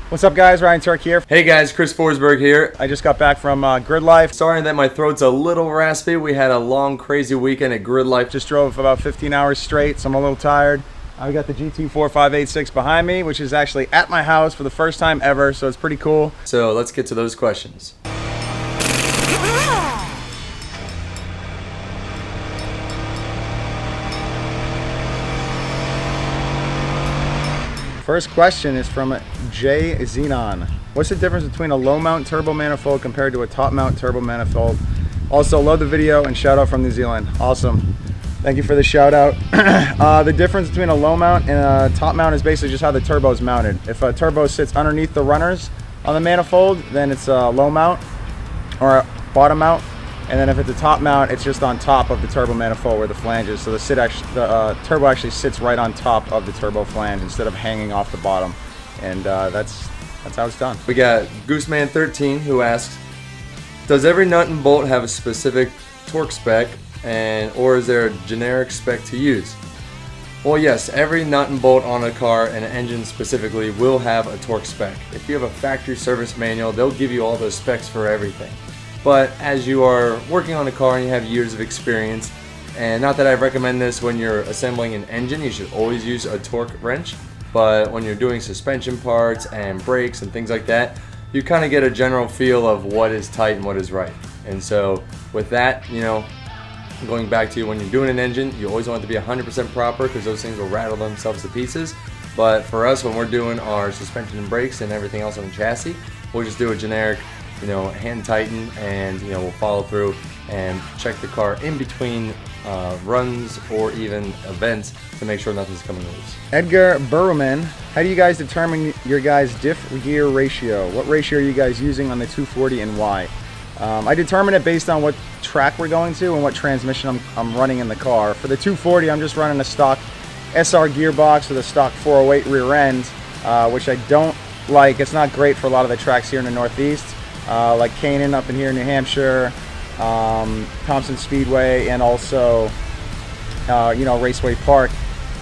What's up guys, Ryan Tuerck here. Hey guys, Chris Forsberg here. I just got back from Grid Life. Sorry that my throat's a little raspy. We had a long, crazy weekend at Grid Life. Just drove about 15 hours straight, so I'm a little tired. I got the GT4586 behind me, which is actually at my house for the first time ever, so it's pretty cool. So let's get to those questions. First question is from Jay Xenon. What's the difference between a low mount turbo manifold compared to a top mount turbo manifold? Also, love the video and shout out from New Zealand. Awesome. Thank you for the shout out. The difference between a low mount and a top mount is basically just how the turbo is mounted. If a turbo sits underneath the runners on the manifold, then it's a low mount or a bottom mount. And then if it's a top mount, it's just on top of the turbo manifold where the flange is. So the turbo actually sits right on top of the turbo flange instead of hanging off the bottom. And that's how it's done. We got Gooseman13 who asks, does every nut and bolt have a specific torque spec or is there a generic spec to use? Well, yes, every nut and bolt on a car and an engine specifically will have a torque spec. If you have a factory service manual, they'll give you all those specs for everything. But as you are working on a car and you have years of experience, and not that I recommend this when you're assembling an engine, you should always use a torque wrench, but when you're doing suspension parts and brakes and things like that, you kind of get a general feel of what is tight and what is right. And so with that, you know, going back to when you're doing an engine, you always want it to be 100% proper because those things will rattle themselves to pieces. But for us, when we're doing our suspension and brakes and everything else on the chassis, we'll just do a generic, you know, hand tighten, and you know, we'll follow through and check the car in between runs or even events to make sure nothing's coming loose. Edgar Burrowman, how do you guys determine your guys' diff gear ratio? What ratio are you guys using on the 240 and why? I determine it based on what track we're going to and what transmission I'm running in the car. For the 240, I'm just running a stock SR gearbox with a stock 408 rear end, which I don't like. It's not great for a lot of the tracks here in the Northeast. Like Canaan up in here in New Hampshire, Thompson Speedway, and also you know, Raceway Park.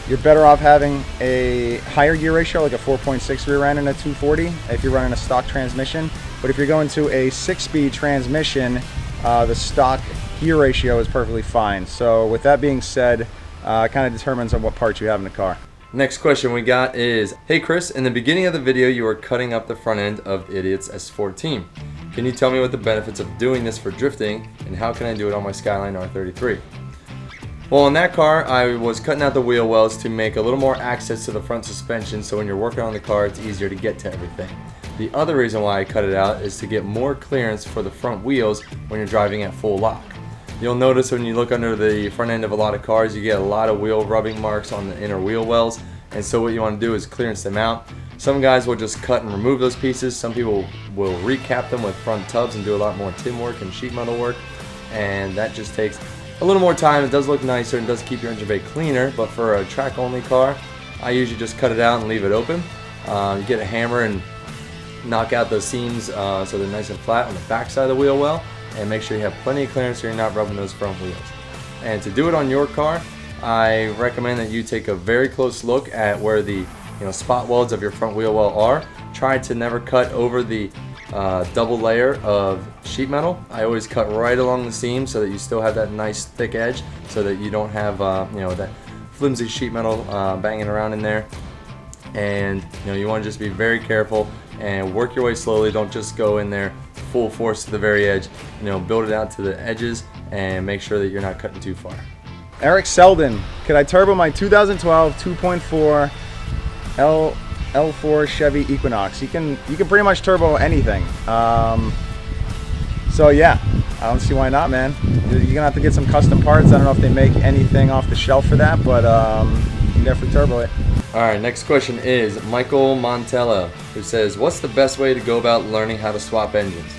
You're better off having a higher gear ratio, like a 4.6 rear end in a 240 if you're running a stock transmission. But if you're going to a 6-speed transmission, the stock gear ratio is perfectly fine. So with that being said, it kind of determines on what parts you have in the car. Next question we got is, hey Chris, in the beginning of the video you were cutting up the front end of Idiot's S14. Can you tell me what the benefits of doing this for drifting and how can I do it on my Skyline R33? Well, in that car I was cutting out the wheel wells to make a little more access to the front suspension, so when you're working on the car it's easier to get to everything. The other reason why I cut it out is to get more clearance for the front wheels when you're driving at full lock. You'll notice when you look under the front end of a lot of cars, you get a lot of wheel rubbing marks on the inner wheel wells, and so what you want to do is clearance them out. Some guys will just cut and remove those pieces. Some people will recap them with front tubs and do a lot more tin work and sheet metal work, and that just takes a little more time. It does look nicer and does keep your engine bay cleaner, but for a track only car, I usually just cut it out and leave it open. You get a hammer and knock out those seams so they're nice and flat on the back side of the wheel well, and make sure you have plenty of clearance so you're not rubbing those front wheels. And to do it on your car, I recommend that you take a very close look at where the spot welds of your front wheel well are. Try to never cut over the double layer of sheet metal. I always cut right along the seam so that you still have that nice thick edge, so that you don't have that flimsy sheet metal banging around in there. And you want to just be very careful and work your way slowly. Don't just go in there full force to the very edge. Build it out to the edges and make sure that you're not cutting too far. Eric Selden, could I turbo my 2012 2.4 L4 Chevy Equinox? You can pretty much turbo anything. So yeah, I don't see why not, man. You're gonna have to get some custom parts. I don't know if they make anything off the shelf for that, but you can definitely turbo it. Alright, next question is Michael Montella, who says, what's the best way to go about learning how to swap engines?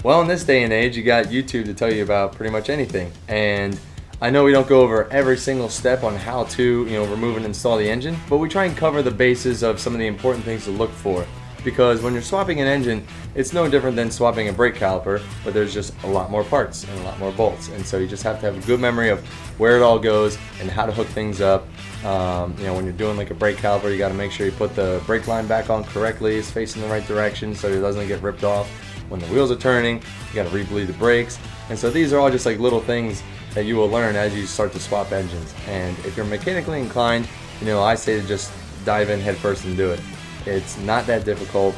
Well, in this day and age, you got YouTube to tell you about pretty much anything. And I know we don't go over every single step on how to remove and install the engine, but we try and cover the bases of some of the important things to look for. because when you're swapping an engine, it's no different than swapping a brake caliper, but there's just a lot more parts and a lot more bolts. And so you just have to have a good memory of where it all goes and how to hook things up. When you're doing like a brake caliper, you got to make sure you put the brake line back on correctly, it's facing the right direction so it doesn't get ripped off. When the wheels are turning, you got to re-bleed the brakes. And so these are all just like little things that you will learn as you start to swap engines. And if you're mechanically inclined, I say to just dive in head first and do it. It's not that difficult.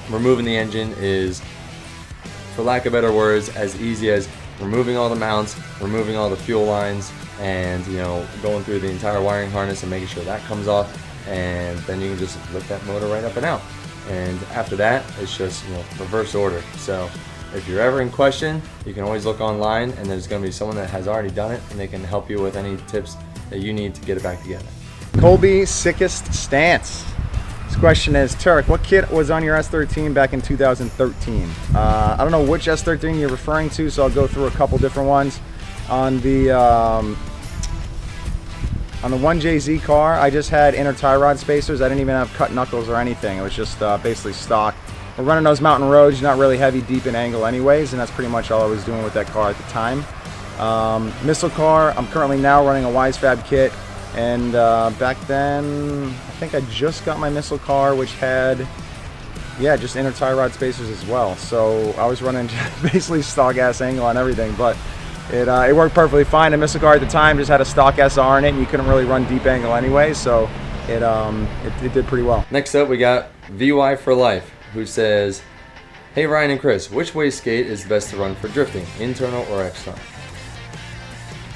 Removing the engine is, for lack of better words, as easy as removing all the mounts, removing all the fuel lines, and going through the entire wiring harness and making sure that comes off, and then you can just lift that motor right up and out. And after that, it's just reverse order. So if you're ever in question, you can always look online, and there's going to be someone that has already done it, and they can help you with any tips that you need to get it back together. Colby, sickest stance. This question is, Tuerck, what kit was on your S13 back in 2013? I don't know which S13 you're referring to, so I'll go through a couple different ones. On the 1JZ car, I just had inner tie rod spacers. I didn't even have cut knuckles or anything. It was just basically stock. We're running those mountain roads, not really heavy, deep in angle anyways, and that's pretty much all I was doing with that car at the time. Missile car, I'm currently now running a Wisefab kit. And back then, I think I just got my missile car, which had, just inner tie rod spacers as well. So I was running basically stock ass angle on everything, but it worked perfectly fine. The missile car at the time just had a stock SR in it, and you couldn't really run deep angle anyway, so it did pretty well. Next up, we got VY for Life, who says, "Hey Ryan and Chris, which wastegate is best to run for drifting, internal or external?"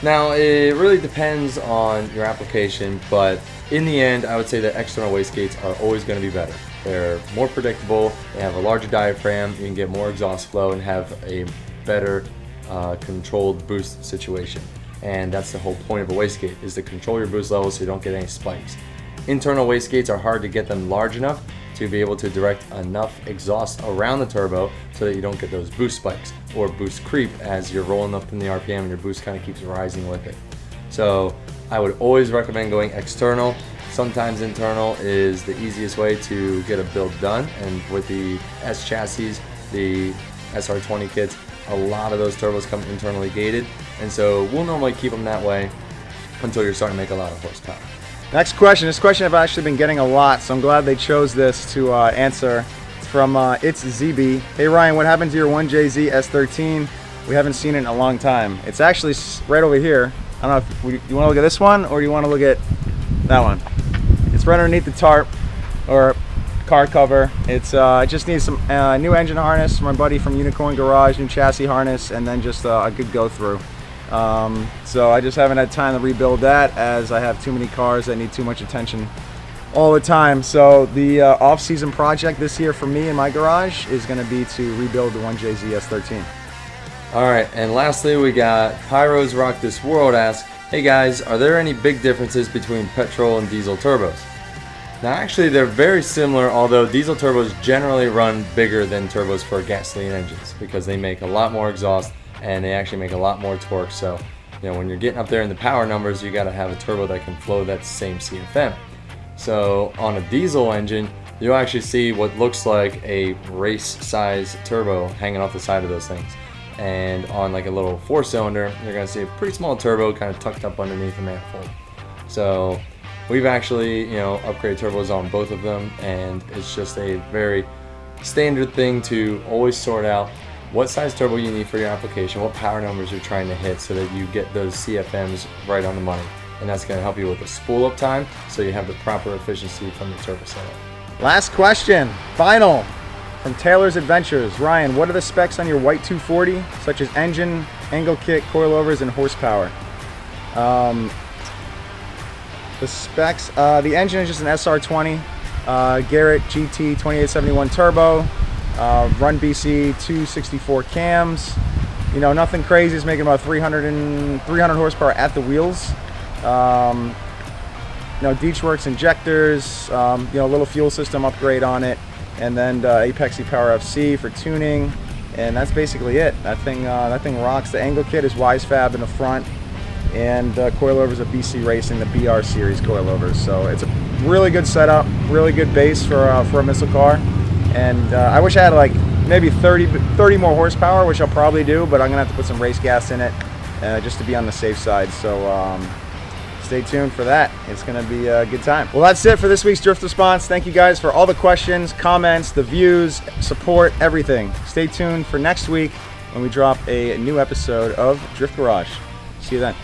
Now, it really depends on your application, but in the end, I would say that external wastegates are always going to be better. They're more predictable, they have a larger diaphragm, you can get more exhaust flow and have a better controlled boost situation. And that's the whole point of a wastegate, is to control your boost levels so you don't get any spikes. Internal wastegates are hard to get them large enough to be able to direct enough exhaust around the turbo so that you don't get those boost spikes or boost creep as you're rolling up in the RPM and your boost kind of keeps rising with it. So I would always recommend going external. Sometimes internal is the easiest way to get a build done, and with the S chassis, the SR20 kits, a lot of those turbos come internally gated, and so we'll normally keep them that way until you're starting to make a lot of horsepower. Next question. This question I've actually been getting a lot, so I'm glad they chose this to answer. It's from It's ZB. Hey Ryan, what happened to your 1JZ S13? We haven't seen it in a long time. It's actually right over here. I don't know if you want to look at this one or do you want to look at that one. It's right underneath the tarp or car cover. It's it just needs some new engine harness from my buddy from Unicorn Garage, new chassis harness, and then just a good go through. So I just haven't had time to rebuild that, as I have too many cars that need too much attention all the time. So the off-season project this year for me in my garage is going to be to rebuild the 1JZ S13. Alright, and lastly we got Pyros Rock This World asks, "Hey guys, are there any big differences between petrol and diesel turbos?" Now actually they're very similar, although diesel turbos generally run bigger than turbos for gasoline engines because they make a lot more exhaust and they actually make a lot more torque. So when you're getting up there in the power numbers, you got to have a turbo that can flow that same CFM. So on a diesel engine, you'll actually see what looks like a race size turbo hanging off the side of those things. And on like a little 4-cylinder, you're going to see a pretty small turbo kind of tucked up underneath the manifold. So we've actually upgraded turbos on both of them, and it's just a very standard thing to always sort out what size turbo you need for your application, what power numbers you're trying to hit so that you get those CFMs right on the money. And that's going to help you with the spool up time so you have the proper efficiency from the turbo setup. Last question, final, from Taylor's Adventures. Ryan, what are the specs on your white 240, such as engine, angle kit, coilovers, and horsepower? The specs, the engine is just an SR20, Garrett GT 2871 turbo. Run BC 264 cams, nothing crazy. It's making about 300 horsepower at the wheels. Deechworks injectors, a little fuel system upgrade on it, and then Apexy Power FC for tuning, and that's basically it. That thing rocks. The angle kit is Wisefab in the front, and coilovers of BC Racing, the BR series coilovers. So it's a really good setup, really good base for a missile car. And I wish I had like maybe 30 more horsepower, which I'll probably do, but I'm gonna have to put some race gas in it just to be on the safe side. So stay tuned for that. It's gonna be a good time. Well, that's it for this week's Drift Response. Thank you guys for all the questions, comments, the views, support, everything. Stay tuned for next week when we drop a new episode of Drift Garage. See you then.